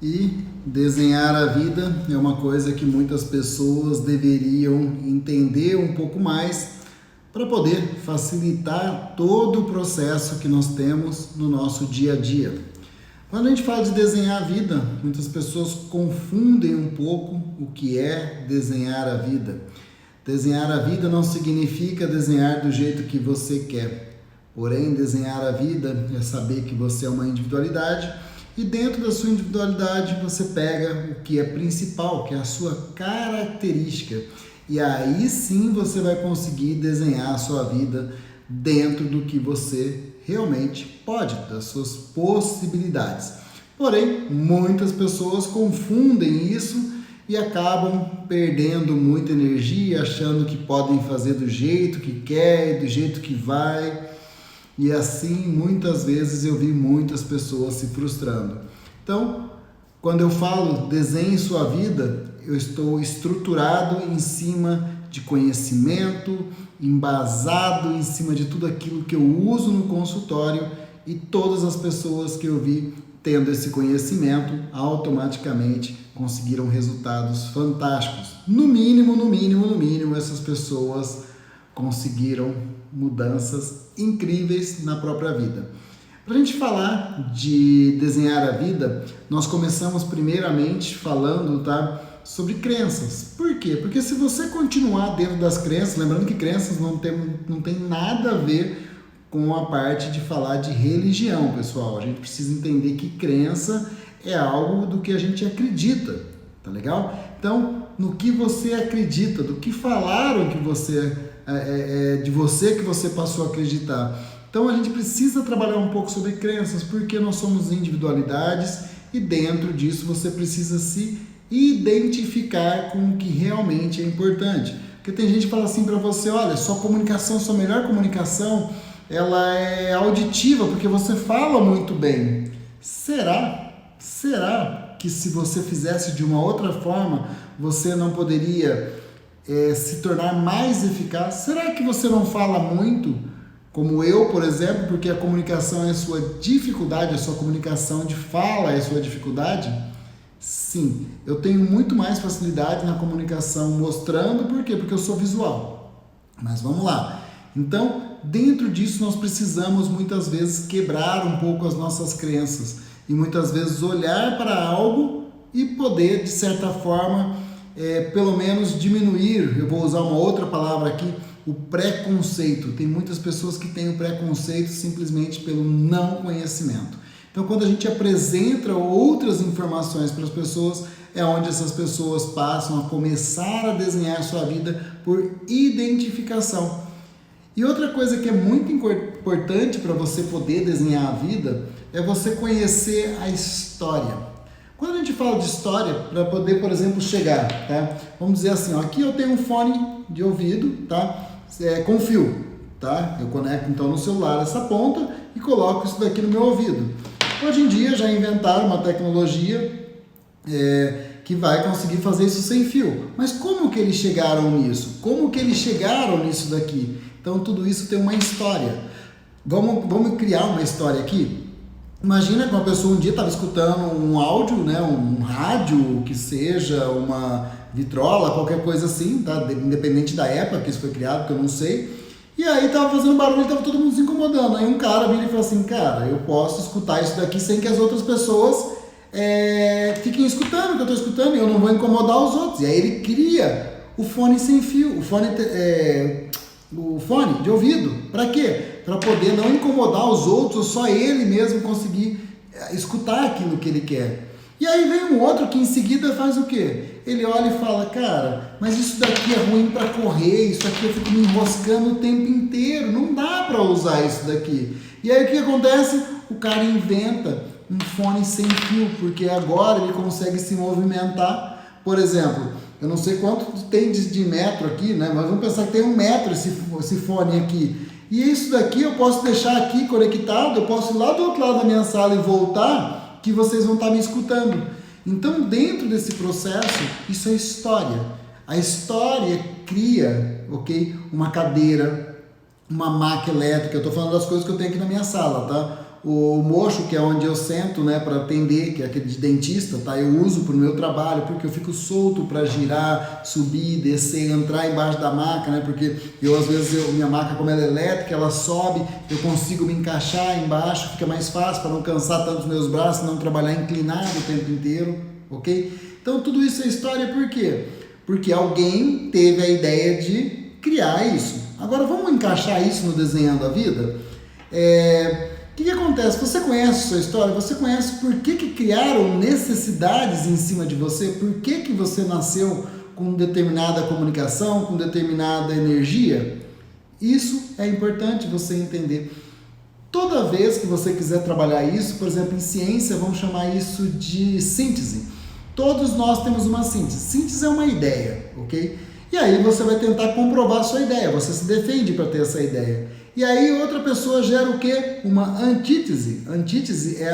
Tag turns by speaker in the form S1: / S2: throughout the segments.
S1: E desenhar a vida é uma coisa que muitas pessoas deveriam entender um pouco mais para poder facilitar todo o processo que nós temos no nosso dia a dia. Quando a gente fala de desenhar a vida, muitas pessoas confundem um pouco o que é desenhar a vida. Desenhar a vida não significa desenhar do jeito que você quer. Porém, desenhar a vida é saber que você é uma individualidade e dentro da sua individualidade você pega o que é principal, que é a sua característica. E aí sim você vai conseguir desenhar a sua vida dentro do que você realmente pode, das suas possibilidades. Porém, muitas pessoas confundem isso e acabam perdendo muita energia, achando que podem fazer do jeito que quer, do jeito que vai. E assim, muitas vezes eu vi muitas pessoas se frustrando. Então, quando eu falo desenhe sua vida, eu estou estruturado em cima de conhecimento, embasado em cima de tudo aquilo que eu uso no consultório e todas as pessoas que eu vi tendo esse conhecimento automaticamente conseguiram resultados fantásticos. No mínimo, essas pessoas conseguiram mudanças incríveis na própria vida. Para a gente falar de desenhar a vida, nós começamos primeiramente falando, sobre crenças. Por quê? Porque se você continuar dentro das crenças, lembrando que crenças não tem nada a ver com a parte de falar de religião, pessoal. A gente precisa entender que crença é algo do que a gente acredita, tá legal? Então, no que você acredita, do que falaram que você de você que você passou a acreditar. Então a gente precisa trabalhar um pouco sobre crenças, porque nós somos individualidades e dentro disso você precisa se identificar com o que realmente é importante. Porque tem gente que fala assim para você, olha, sua melhor comunicação, ela é auditiva, porque você fala muito bem. Será que se você fizesse de uma outra forma, você não poderia se tornar mais eficaz? Será que você não fala muito, como eu, por exemplo, porque a comunicação é a sua dificuldade, a sua comunicação de fala é a sua dificuldade? Sim, eu tenho muito mais facilidade na comunicação mostrando, por quê? Porque eu sou visual. Mas vamos lá. Então, dentro disso nós precisamos muitas vezes quebrar um pouco as nossas crenças e muitas vezes olhar para algo e poder, de certa forma, pelo menos diminuir, eu vou usar uma outra palavra aqui, o preconceito. Tem muitas pessoas que têm o preconceito simplesmente pelo não conhecimento. Então, quando a gente apresenta outras informações para as pessoas, é onde essas pessoas passam a começar a desenhar a sua vida por identificação. E outra coisa que é muito importante para você poder desenhar a vida é você conhecer a história. Quando a gente fala de história, para poder, por exemplo, chegar, vamos dizer assim, aqui eu tenho um fone de ouvido, com fio, eu conecto então no celular essa ponta e coloco isso daqui no meu ouvido. Hoje em dia já inventaram uma tecnologia que vai conseguir fazer isso sem fio. Mas como que eles chegaram nisso? Como que eles chegaram nisso daqui? Então tudo isso tem uma história. Vamos criar uma história aqui? Imagina que uma pessoa um dia estava escutando um áudio, um rádio, que seja, uma vitrola, qualquer coisa assim, independente da época que isso foi criado, que eu não sei. E aí estava fazendo barulho e estava todo mundo se incomodando. Aí um cara vira e fala assim, cara, eu posso escutar isso daqui sem que as outras pessoas fiquem escutando o que eu estou escutando e eu não vou incomodar os outros. E aí ele cria o fone sem fio, o fone de ouvido. Para quê? Para poder não incomodar os outros, só ele mesmo conseguir escutar aquilo que ele quer. E aí vem um outro que em seguida faz o quê? Ele olha e fala, cara, mas isso daqui é ruim para correr, isso aqui eu fico me enroscando o tempo inteiro, não dá para usar isso daqui. E aí o que acontece? O cara inventa um fone sem fio, porque agora ele consegue se movimentar. Por exemplo, eu não sei quanto tem de metro aqui, mas vamos pensar que tem 1 metro esse fone aqui. E isso daqui eu posso deixar aqui conectado, eu posso ir lá do outro lado da minha sala e voltar, que vocês vão estar me escutando. Então, dentro desse processo, isso é história. A história cria, uma cadeira, uma maca elétrica. Eu estou falando das coisas que eu tenho aqui na minha sala, o mocho, que é onde eu sento, né, para atender, que é aquele de dentista, tá? Eu uso para o meu trabalho, porque eu fico solto para girar, subir, descer, entrar embaixo da maca, né? Porque às vezes, minha maca, como ela é elétrica, ela sobe, eu consigo me encaixar embaixo, fica mais fácil para não cansar tanto os meus braços, não trabalhar inclinado o tempo inteiro, ok? Então, tudo isso é história, por quê? Porque alguém teve a ideia de criar isso. Agora, vamos encaixar isso no Desenhando a Vida? O que acontece? Você conhece a sua história? Você conhece por que criaram necessidades em cima de você? Por que você nasceu com determinada comunicação, com determinada energia? Isso é importante você entender. Toda vez que você quiser trabalhar isso, por exemplo, em ciência, vamos chamar isso de síntese. Todos nós temos uma síntese. Síntese é uma ideia, ok? E aí você vai tentar comprovar a sua ideia, você se defende para ter essa ideia. E aí outra pessoa gera o quê? Uma antítese. Antítese é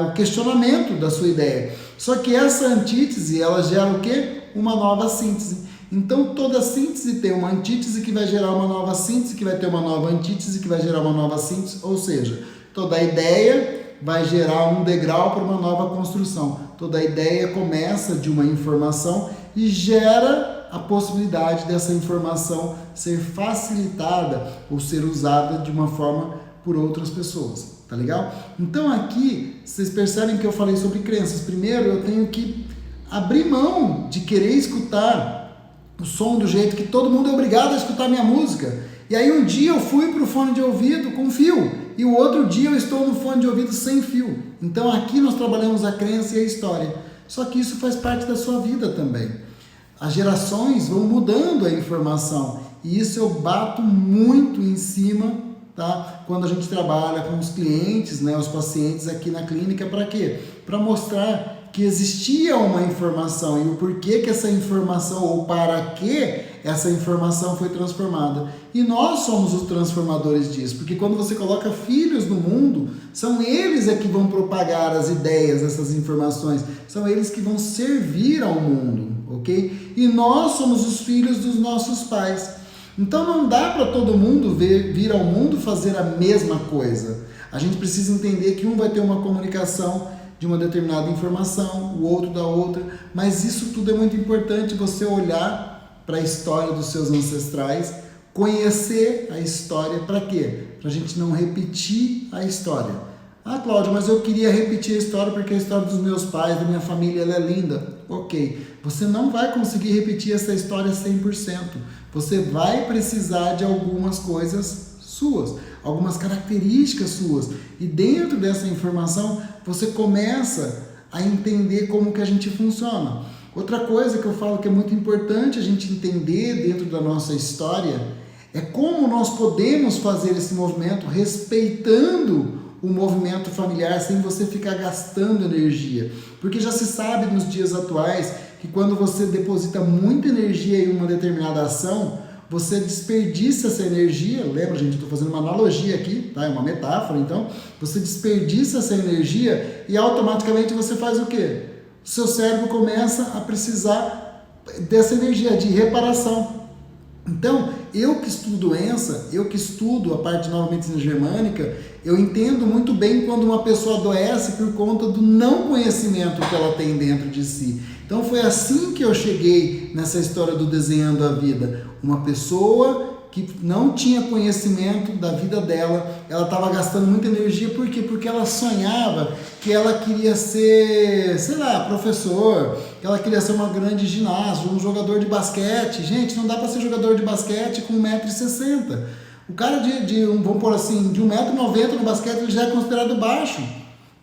S1: o questionamento da sua ideia. Só que essa antítese, ela gera o quê? Uma nova síntese. Então toda síntese tem uma antítese que vai gerar uma nova síntese, que vai ter uma nova antítese, que vai gerar uma nova síntese. Ou seja, toda ideia vai gerar um degrau para uma nova construção. Toda ideia começa de uma informação e gera a possibilidade dessa informação ser facilitada ou ser usada de uma forma por outras pessoas, tá legal? Então aqui, vocês percebem que eu falei sobre crenças. Primeiro, eu tenho que abrir mão de querer escutar o som do jeito que todo mundo é obrigado a escutar minha música. E aí um dia eu fui para o fone de ouvido com fio, e o outro dia eu estou no fone de ouvido sem fio. Então aqui nós trabalhamos a crença e a história. Só que isso faz parte da sua vida também. As gerações vão mudando a informação. E isso eu bato muito em cima, tá? Quando a gente trabalha com os clientes, né, os pacientes aqui na clínica, para quê? Para mostrar que existia uma informação e o porquê que essa informação, ou para que essa informação foi transformada. E nós somos os transformadores disso, porque quando você coloca filhos no mundo, são eles que vão propagar as ideias, essas informações, são eles que vão servir ao mundo, ok? E nós somos os filhos dos nossos pais. Então não dá para todo mundo vir ao mundo fazer a mesma coisa. A gente precisa entender que um vai ter uma comunicação de uma determinada informação, o outro da outra, mas isso tudo é muito importante, você olhar para a história dos seus ancestrais, conhecer a história, para quê? Para a gente não repetir a história. Ah, Cláudio, mas eu queria repetir a história porque a história dos meus pais, da minha família, ela é linda. Ok, você não vai conseguir repetir essa história 100%. Você vai precisar de algumas coisas suas, algumas características suas. E dentro dessa informação, você começa a entender como que a gente funciona. Outra coisa que eu falo que é muito importante a gente entender dentro da nossa história é como nós podemos fazer esse movimento respeitando o movimento familiar sem você ficar gastando energia. Porque já se sabe nos dias atuais que quando você deposita muita energia em uma determinada ação, você desperdiça essa energia. Lembra, gente, eu estou fazendo uma analogia aqui, tá? É uma metáfora, então. Você desperdiça essa energia e automaticamente você faz o quê? O seu cérebro começa a precisar dessa energia de reparação. Então, eu que estudo doença, eu que estudo a parte de nova medicina germânica, eu entendo muito bem quando uma pessoa adoece por conta do não conhecimento que ela tem dentro de si. Então foi assim que eu cheguei nessa história do Desenhando a Vida. Uma pessoa que não tinha conhecimento da vida dela, ela estava gastando muita energia, por quê? Porque ela sonhava que ela queria ser, sei lá, professor, que ela queria ser uma grande ginasta, um jogador de basquete. Gente, não dá para ser jogador de basquete com 1,60 m. O cara vamos pôr assim, de 1,90 m no basquete, ele já é considerado baixo.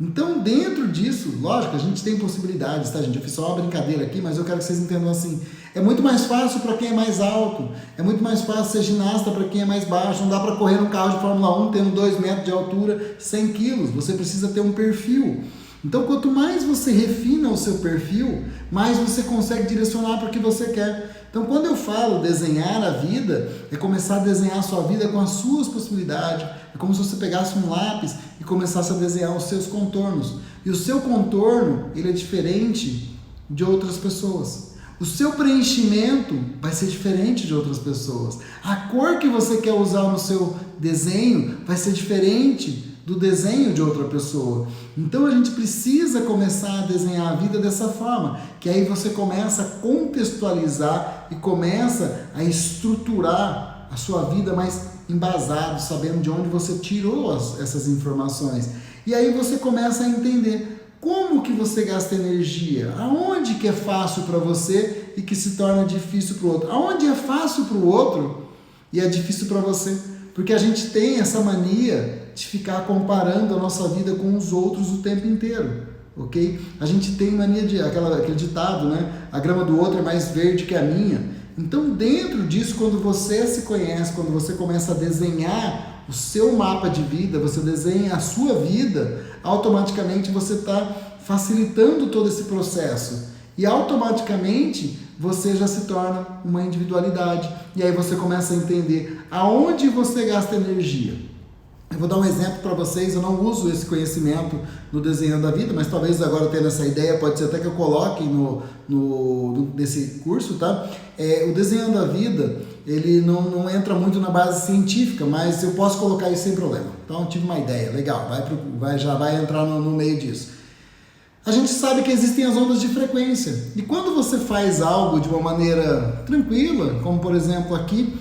S1: Então, dentro disso, lógico, a gente tem possibilidades, tá, gente? Eu fiz só uma brincadeira aqui, mas eu quero que vocês entendam assim. É muito mais fácil para quem é mais alto, é muito mais fácil ser ginasta para quem é mais baixo. Não dá para correr num carro de Fórmula 1 tendo 2 metros de altura, 100 quilos. Você precisa ter um perfil. Então, quanto mais você refina o seu perfil, mais você consegue direcionar para o que você quer. Então, quando eu falo desenhar a vida, é começar a desenhar a sua vida com as suas possibilidades. É como se você pegasse um lápis e começasse a desenhar os seus contornos. E o seu contorno, ele é diferente de outras pessoas. O seu preenchimento vai ser diferente de outras pessoas. A cor que você quer usar no seu desenho vai ser diferente do desenho de outra pessoa. Então a gente precisa começar a desenhar a vida dessa forma, que aí você começa a contextualizar e começa a estruturar a sua vida mais embasado, sabendo de onde você tirou essas informações. E aí você começa a entender como que você gasta energia, aonde que é fácil para você e que se torna difícil para o outro, aonde é fácil para o outro e é difícil para você, porque a gente tem essa mania de ficar comparando a nossa vida com os outros o tempo inteiro, ok? A gente tem mania de, aquele ditado, né? A grama do outro é mais verde que a minha. Então, dentro disso, quando você se conhece, quando você começa a desenhar o seu mapa de vida, você desenha a sua vida, automaticamente você está facilitando todo esse processo. E automaticamente você já se torna uma individualidade. E aí você começa a entender aonde você gasta energia. Eu vou dar um exemplo para vocês, eu não uso esse conhecimento no Desenhando a Vida, mas talvez agora tendo essa ideia, pode ser até que eu coloque nesse curso, tá? O Desenhando a Vida, ele não entra muito na base científica, mas eu posso colocar isso sem problema. Então eu tive uma ideia, legal, já vai entrar no meio disso. A gente sabe que existem as ondas de frequência, e quando você faz algo de uma maneira tranquila, como por exemplo aqui,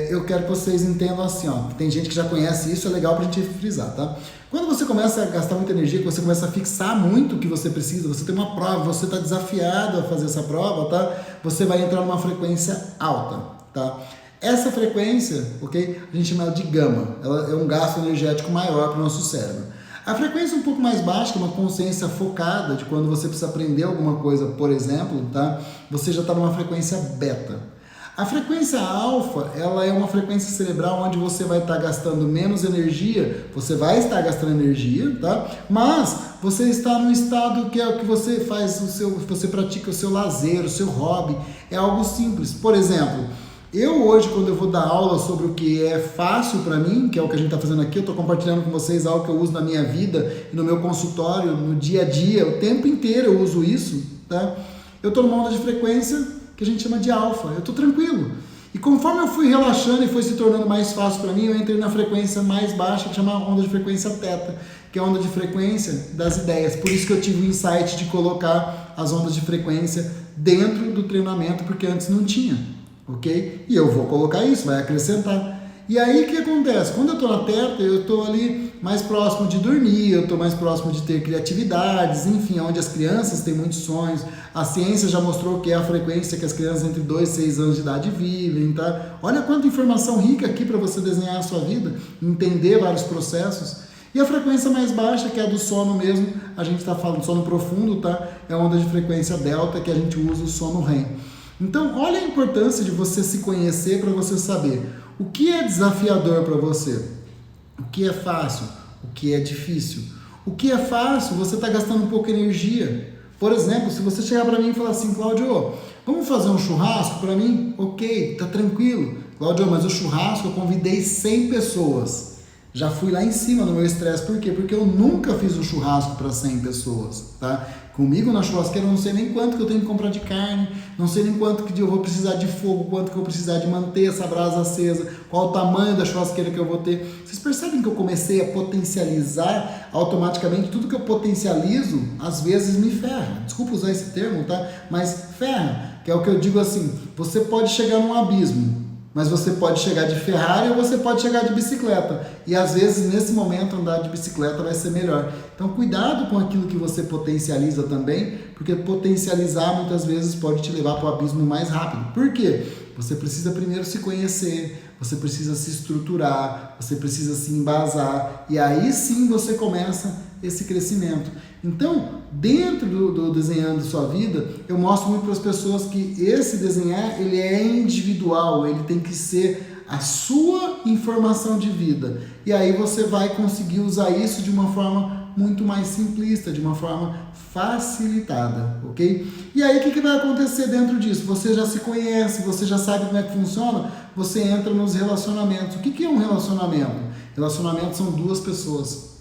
S1: eu quero que vocês entendam assim, ó, tem gente que já conhece isso, é legal pra gente frisar, tá? Quando você começa a gastar muita energia, que você começa a fixar muito o que você precisa, você tem uma prova, você está desafiado a fazer essa prova, tá? Você vai entrar numa frequência alta, tá? Essa frequência, ok? A gente chama ela de gama, ela é um gasto energético maior para o nosso cérebro. A frequência um pouco mais baixa, que é uma consciência focada, de quando você precisa aprender alguma coisa, por exemplo, tá? Você já está numa frequência beta. A frequência alfa, ela é uma frequência cerebral onde você vai estar gastando menos energia, você vai estar gastando energia, tá? Mas você está num estado que é o que você faz, você pratica o seu lazer, o seu hobby, é algo simples. Por exemplo, eu hoje, quando eu vou dar aula sobre o que é fácil para mim, que é o que a gente está fazendo aqui, eu estou compartilhando com vocês algo que eu uso na minha vida e no meu consultório, no dia a dia, o tempo inteiro eu uso isso, tá? Eu estou numa onda de frequência que a gente chama de alfa, eu estou tranquilo. E conforme eu fui relaxando e foi se tornando mais fácil para mim, eu entrei na frequência mais baixa, que chama onda de frequência teta, que é a onda de frequência das ideias. Por isso que eu tive o insight de colocar as ondas de frequência dentro do treinamento, porque antes não tinha, ok? E eu vou colocar isso, vai acrescentar. E aí o que acontece? Quando eu estou na teta, eu estou ali mais próximo de dormir, eu estou mais próximo de ter criatividades, enfim, onde as crianças têm muitos sonhos. A ciência já mostrou que é a frequência que as crianças entre 2 e 6 anos de idade vivem, tá? Olha quanta informação rica aqui para você desenhar a sua vida, entender vários processos. E a frequência mais baixa, que é a do sono mesmo, a gente está falando sono profundo, tá? É a onda de frequência delta, que a gente usa o sono REM. Então, olha a importância de você se conhecer para você saber o que é desafiador para você, o que é fácil, o que é difícil. O que é fácil, você está gastando um pouco de energia. Por exemplo, se você chegar para mim e falar assim, Cláudio, vamos fazer um churrasco para mim? Ok, tá tranquilo. Cláudio, mas o churrasco eu convidei 100 pessoas. Já fui lá em cima no meu estresse. Por quê? Porque eu nunca fiz um churrasco para 100 pessoas, tá? Comigo na churrasqueira eu não sei nem quanto que eu tenho que comprar de carne, não sei nem quanto que eu vou precisar de fogo, quanto que eu vou precisar de manter essa brasa acesa, qual o tamanho da churrasqueira que eu vou ter. Vocês percebem que eu comecei a potencializar automaticamente? Tudo que eu potencializo, às vezes me ferra. Desculpa usar esse termo, tá? Mas ferra, que é o que eu digo assim, você pode chegar num abismo, mas você pode chegar de Ferrari ou você pode chegar de bicicleta. E às vezes, nesse momento, andar de bicicleta vai ser melhor. Então, cuidado com aquilo que você potencializa também, porque potencializar muitas vezes pode te levar para o abismo mais rápido. Por quê? Você precisa primeiro se conhecer, você precisa se estruturar, você precisa se embasar, e aí sim você começa esse crescimento. Então, dentro do Desenhando Sua Vida, eu mostro muito para as pessoas que esse desenhar, ele é individual, ele tem que ser a sua informação de vida. E aí você vai conseguir usar isso de uma forma muito mais simplista, de uma forma facilitada, ok? E aí o que vai acontecer dentro disso? Você já se conhece, você já sabe como é que funciona, você entra nos relacionamentos. O que é um relacionamento? Relacionamento são duas pessoas.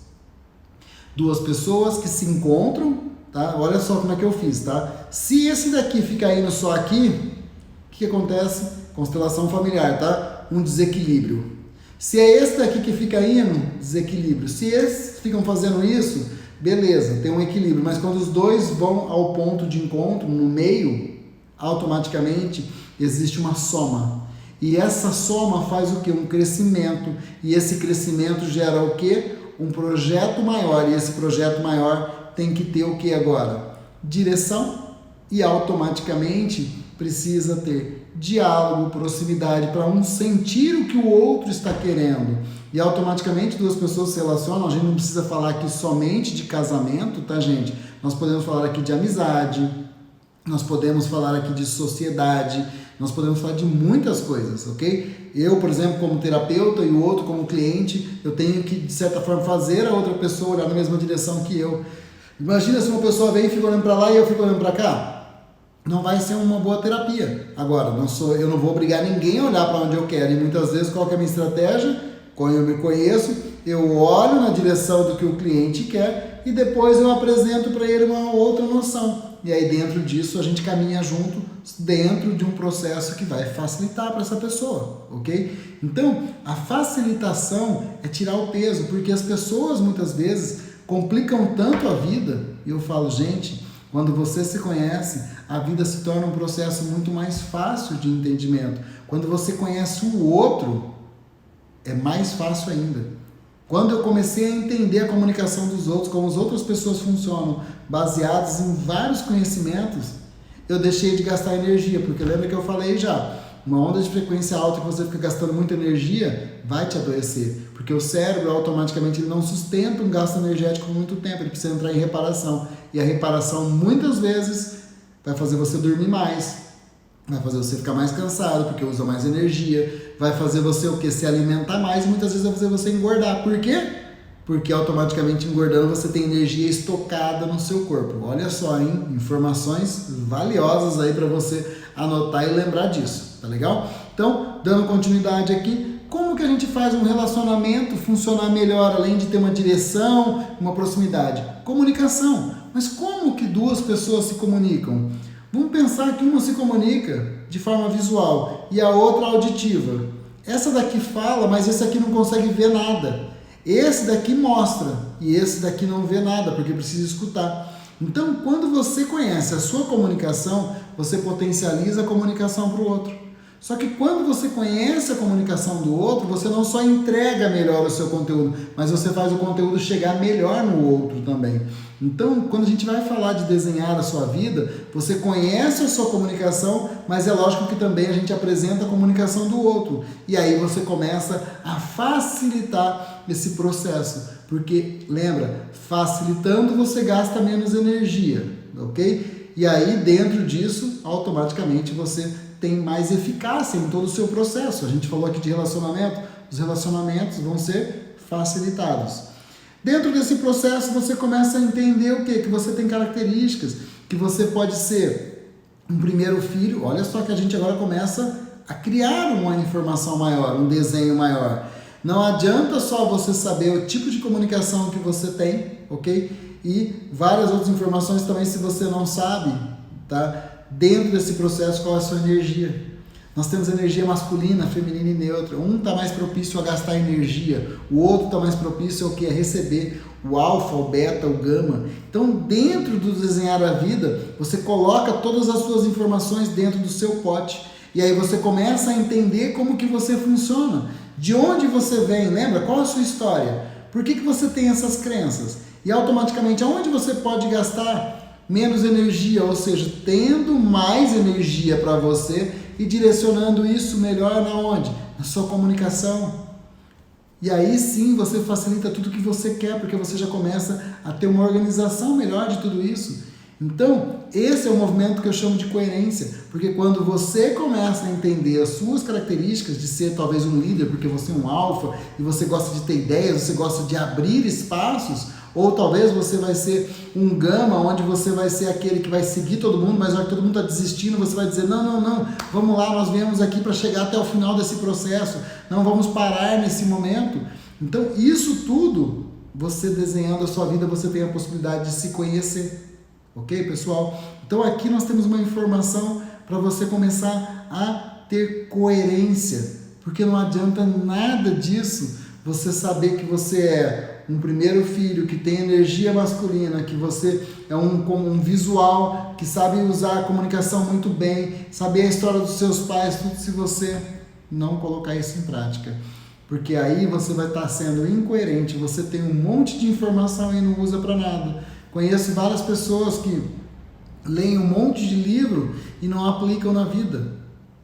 S1: Duas pessoas que se encontram, tá? Olha só como é que eu fiz, tá? Se esse daqui fica indo só aqui, o que acontece? Constelação familiar, tá? Um desequilíbrio. Se é esse daqui que fica indo, desequilíbrio. Se esses ficam fazendo isso, beleza, tem um equilíbrio. Mas quando os dois vão ao ponto de encontro, no meio, automaticamente existe uma soma. E essa soma faz o quê? Um crescimento. E esse crescimento gera o quê? Um projeto maior. E esse projeto maior tem que ter o quê agora? Direção. E automaticamente precisa ter diálogo, proximidade, para um sentir o que o outro está querendo. E automaticamente duas pessoas se relacionam. A gente não precisa falar aqui somente de casamento, tá, gente? Nós podemos falar aqui de amizade, nós podemos falar aqui de sociedade, nós podemos falar de muitas coisas, ok? Eu, por exemplo, como terapeuta e o outro como cliente, eu tenho que, de certa forma, fazer a outra pessoa olhar na mesma direção que eu. Imagina se uma pessoa vem e fica olhando para lá e eu fico olhando para cá. Não vai ser uma boa terapia. Agora, eu não vou obrigar ninguém a olhar para onde eu quero. E muitas vezes, qual que é a minha estratégia? Quando eu me conheço, eu olho na direção do que o cliente quer e depois eu apresento para ele uma outra noção. E aí, dentro disso, a gente caminha junto dentro de um processo que vai facilitar para essa pessoa, ok? Então, a facilitação é tirar o peso, porque as pessoas, muitas vezes, complicam tanto a vida. E eu falo, gente, quando você se conhece, a vida se torna um processo muito mais fácil de entendimento. Quando você conhece o outro, é mais fácil ainda. Quando eu comecei a entender a comunicação dos outros, como as outras pessoas funcionam, baseados em vários conhecimentos, eu deixei de gastar energia, porque lembra que eu falei já, uma onda de frequência alta que você fica gastando muita energia, vai te adoecer, porque o cérebro automaticamente ele não sustenta um gasto energético por muito tempo, ele precisa entrar em reparação, e a reparação muitas vezes vai fazer você dormir mais, vai fazer você ficar mais cansado, porque usa mais energia, vai fazer você o quê? Se alimentar mais e muitas vezes vai fazer você engordar. Por quê? Porque automaticamente engordando você tem energia estocada no seu corpo. Olha só, hein? Informações valiosas aí para você anotar e lembrar disso, tá legal? Então, dando continuidade aqui, como que a gente faz um relacionamento funcionar melhor, além de ter uma direção, uma proximidade? Comunicação. Mas como que duas pessoas se comunicam? Vamos pensar que uma se comunica de forma visual e a outra auditiva. Essa daqui fala, mas esse aqui não consegue ver nada. Esse daqui mostra e esse daqui não vê nada, porque precisa escutar. Então, quando você conhece a sua comunicação, você potencializa a comunicação para o outro. Só que quando você conhece a comunicação do outro, você não só entrega melhor o seu conteúdo, mas você faz o conteúdo chegar melhor no outro também. Então, quando a gente vai falar de desenhar a sua vida, você conhece a sua comunicação, mas é lógico que também a gente apresenta a comunicação do outro. E aí você começa a facilitar esse processo. Porque, lembra, facilitando você gasta menos energia, ok? E aí, dentro disso, automaticamente você tem mais eficácia em todo o seu processo. A gente falou aqui de relacionamento, os relacionamentos vão ser facilitados. Dentro desse processo você começa a entender o quê? Que você tem características, que você pode ser um primeiro filho. Olha só que a gente agora começa a criar uma informação maior, um desenho maior. Não adianta só você saber o tipo de comunicação que você tem, ok? E várias outras informações também se você não sabe, tá? Dentro desse processo, qual é a sua energia? Nós temos energia masculina, feminina e neutra. Um está mais propício a gastar energia, o outro está mais propício ao que? A receber o alfa, o beta, o gama. Então, dentro do desenhar a vida, você coloca todas as suas informações dentro do seu pote. E aí você começa a entender como que você funciona. De onde você vem, lembra? Qual a sua história? Por que você tem essas crenças? E automaticamente, aonde você pode gastar menos energia, ou seja, tendo mais energia para você e direcionando isso melhor na onde? Na sua comunicação. E aí sim você facilita tudo que você quer, porque você já começa a ter uma organização melhor de tudo isso. Então, esse é o movimento que eu chamo de coerência, porque quando você começa a entender as suas características de ser talvez um líder, porque você é um alfa e você gosta de ter ideias, você gosta de abrir espaços, ou talvez você vai ser um gama, onde você vai ser aquele que vai seguir todo mundo, mas na hora que todo mundo está desistindo, você vai dizer, não, vamos lá, nós viemos aqui para chegar até o final desse processo, não vamos parar nesse momento. Então, isso tudo, você desenhando a sua vida, você tem a possibilidade de se conhecer. Ok, pessoal? Então aqui nós temos uma informação para você começar a ter coerência, Porque não adianta nada disso você saber que você é um primeiro filho, que tem energia masculina, que você é um visual, que sabe usar a comunicação muito bem, saber a história dos seus pais, tudo, se você não colocar isso em prática. Porque aí você vai estar sendo incoerente, você tem um monte de informação e não usa para nada. Conheço várias pessoas que leem um monte de livro e não aplicam na vida.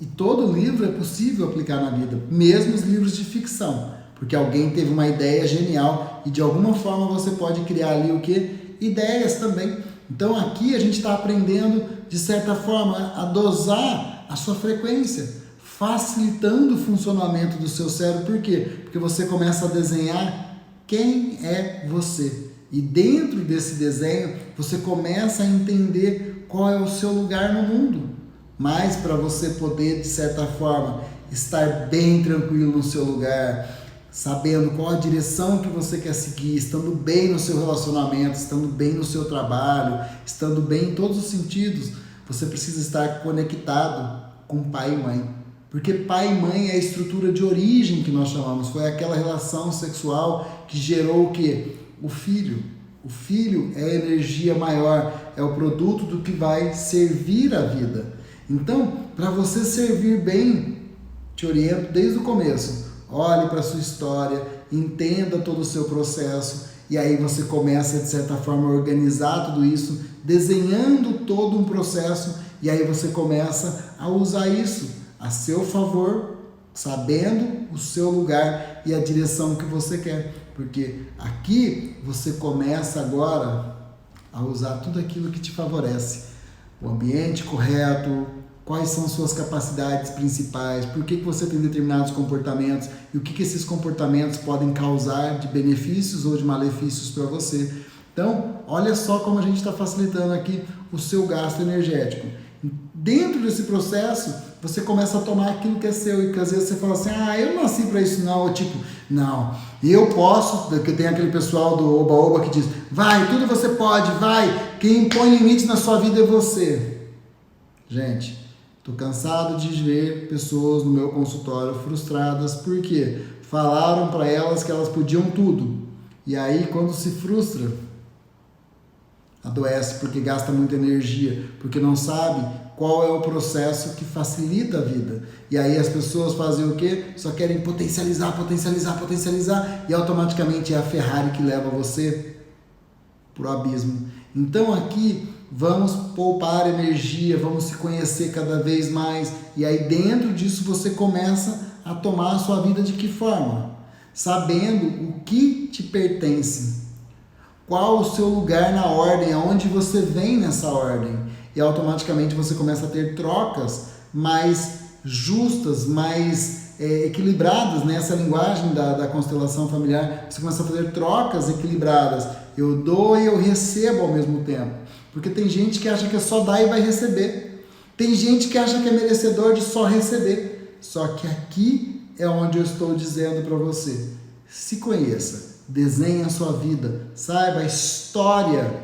S1: E todo livro é possível aplicar na vida, mesmo os livros de ficção, porque alguém teve uma ideia genial e de alguma forma você pode criar ali o quê? Ideias também. Então aqui a gente está aprendendo, de certa forma, a dosar a sua frequência, facilitando o funcionamento do seu cérebro. Por quê? Porque você começa a desenhar quem é você. E dentro desse desenho, você começa a entender qual é o seu lugar no mundo. Mas para você poder, de certa forma, estar bem tranquilo no seu lugar, sabendo qual a direção que você quer seguir, estando bem no seu relacionamento, estando bem no seu trabalho, estando bem em todos os sentidos, você precisa estar conectado com pai e mãe. Porque pai e mãe é a estrutura de origem que nós chamamos, foi aquela relação sexual que gerou o quê? O filho. O filho é a energia maior, é o produto do que vai servir a vida. Então, para você servir bem, te oriento desde o começo. Olhe para a sua história, entenda todo o seu processo e aí você começa, de certa forma, a organizar tudo isso, desenhando todo um processo, e aí você começa a usar isso a seu favor, sabendo o seu lugar e a direção que você quer. Porque aqui você começa agora a usar tudo aquilo que te favorece. O ambiente correto, quais são suas capacidades principais, por que você tem determinados comportamentos e o que esses comportamentos podem causar de benefícios ou de malefícios para você. Então, olha só como a gente está facilitando aqui o seu gasto energético. Dentro desse processo, você começa a tomar aquilo que é seu, e que às vezes você fala assim, eu não nasci para isso não, ou tipo, não, eu posso, porque tem aquele pessoal do Oba-Oba que diz, vai, tudo você pode, vai, quem impõe limites na sua vida é você. Gente, estou cansado de ver pessoas no meu consultório frustradas, porque falaram para elas que elas podiam tudo, e aí quando se frustra, adoece porque gasta muita energia, porque não sabe qual é o processo que facilita a vida. E aí as pessoas fazem o quê? Só querem potencializar, e automaticamente é a Ferrari que leva você pro abismo. Então aqui vamos poupar energia, vamos se conhecer cada vez mais, e aí dentro disso você começa a tomar a sua vida de que forma? Sabendo o que te pertence. Qual o seu lugar na ordem, aonde você vem nessa ordem. E automaticamente você começa a ter trocas mais justas, mais equilibradas, nessa linguagem da constelação familiar. Você começa a fazer trocas equilibradas. Eu dou e eu recebo ao mesmo tempo. Porque tem gente que acha que é só dar e vai receber. Tem gente que acha que é merecedor de só receber. Só que aqui é onde eu estou dizendo para você. Se conheça. Desenhe a sua vida, saiba a história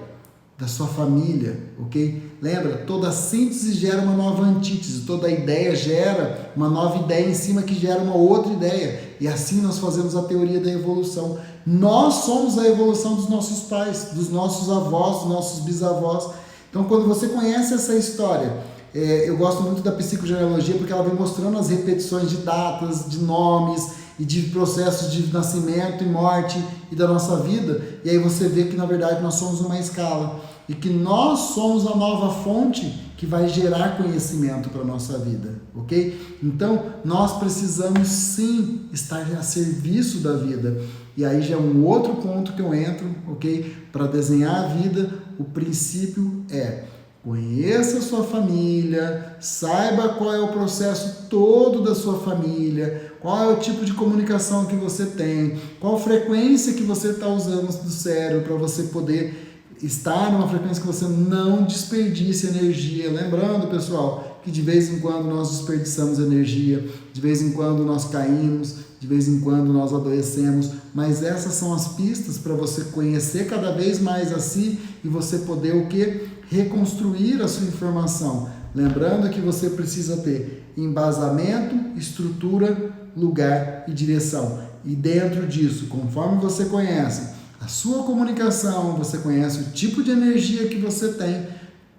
S1: da sua família, ok? Lembra, toda síntese gera uma nova antítese, toda ideia gera uma nova ideia em cima que gera uma outra ideia, e assim nós fazemos a teoria da evolução. Nós somos a evolução dos nossos pais, dos nossos avós, dos nossos bisavós. Então quando você conhece essa história, eu gosto muito da psicogenealogia porque ela vem mostrando as repetições de datas, de nomes, e de processos de nascimento e morte e da nossa vida, e aí você vê que na verdade nós somos uma escala, e que nós somos a nova fonte que vai gerar conhecimento para a nossa vida, ok? Então nós precisamos sim estar a serviço da vida, e aí já é um outro ponto que eu entro, ok? Para desenhar a vida, o princípio é: conheça a sua família, saiba qual é o processo todo da sua família, qual é o tipo de comunicação que você tem, qual a frequência que você está usando do cérebro para você poder estar numa frequência que você não desperdice energia. Lembrando, pessoal, que de vez em quando nós desperdiçamos energia, de vez em quando nós caímos, de vez em quando nós adoecemos, mas essas são as pistas para você conhecer cada vez mais a si e você poder o quê? Reconstruir a sua informação. Lembrando que você precisa ter embasamento, estrutura, lugar e direção. E dentro disso, conforme você conhece a sua comunicação, você conhece o tipo de energia que você tem,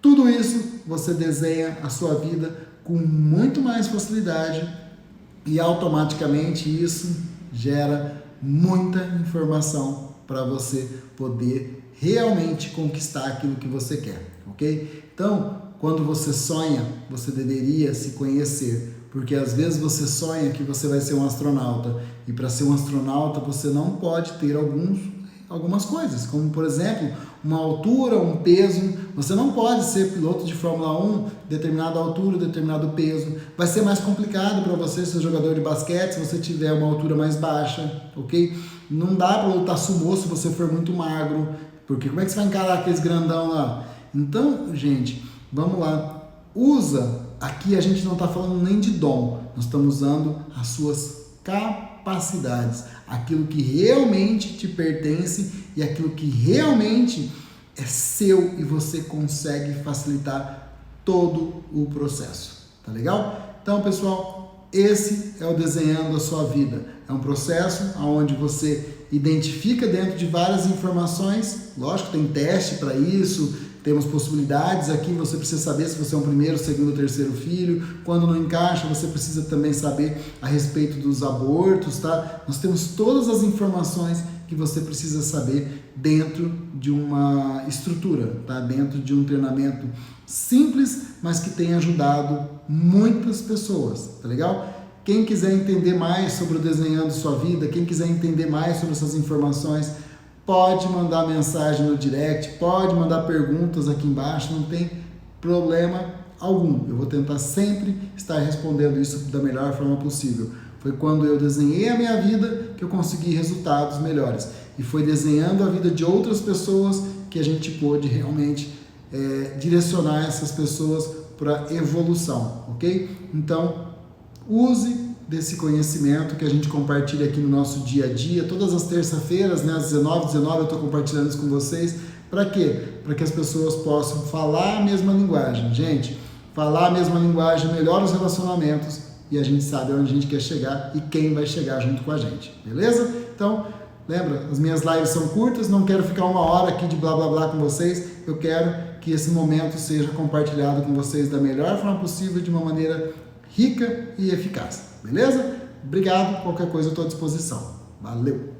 S1: tudo isso você desenha a sua vida com muito mais facilidade e automaticamente isso gera muita informação para você poder realmente conquistar aquilo que você quer, ok? Então, quando você sonha, você deveria se conhecer, porque às vezes você sonha que você vai ser um astronauta e para ser um astronauta você não pode ter algumas coisas, como por exemplo, uma altura, um peso. Você não pode ser piloto de Fórmula 1, determinada altura, determinado peso. Vai ser mais complicado para você ser jogador de basquete se você tiver uma altura mais baixa, ok? Não dá para lutar sumô se você for muito magro, porque como é que você vai encarar aqueles grandão lá? Então, gente, vamos lá. Aqui a gente não está falando nem de dom, nós estamos usando as suas capacidades, aquilo que realmente te pertence e aquilo que realmente é seu e você consegue facilitar todo o processo, tá legal? Então, pessoal, esse é o Desenhando a Sua Vida. É um processo onde você identifica dentro de várias informações, lógico, tem teste para isso, temos possibilidades aqui, você precisa saber se você é um primeiro, segundo, terceiro filho. Quando não encaixa, você precisa também saber a respeito dos abortos, tá? Nós temos todas as informações que você precisa saber dentro de uma estrutura, tá? Dentro de um treinamento simples, mas que tem ajudado muitas pessoas, tá legal? Quem quiser entender mais sobre o Desenhando Sua Vida, quem quiser entender mais sobre essas informações, pode mandar mensagem no direct, pode mandar perguntas aqui embaixo, não tem problema algum. Eu vou tentar sempre estar respondendo isso da melhor forma possível. Foi quando eu desenhei a minha vida que eu consegui resultados melhores. E foi desenhando a vida de outras pessoas que a gente pôde realmente direcionar essas pessoas para evolução, ok? Então, use desse conhecimento que a gente compartilha aqui no nosso dia a dia, todas as terças-feiras, né, às 19h19 eu estou compartilhando isso com vocês. Para quê? Para que as pessoas possam falar a mesma linguagem. Gente, falar a mesma linguagem melhora os relacionamentos e a gente sabe onde a gente quer chegar e quem vai chegar junto com a gente, beleza? Então, lembra, as minhas lives são curtas, não quero ficar 1 hora aqui de blá blá blá com vocês, eu quero que esse momento seja compartilhado com vocês da melhor forma possível, de uma maneira rica e eficaz, beleza? Obrigado, qualquer coisa eu estou à disposição. Valeu!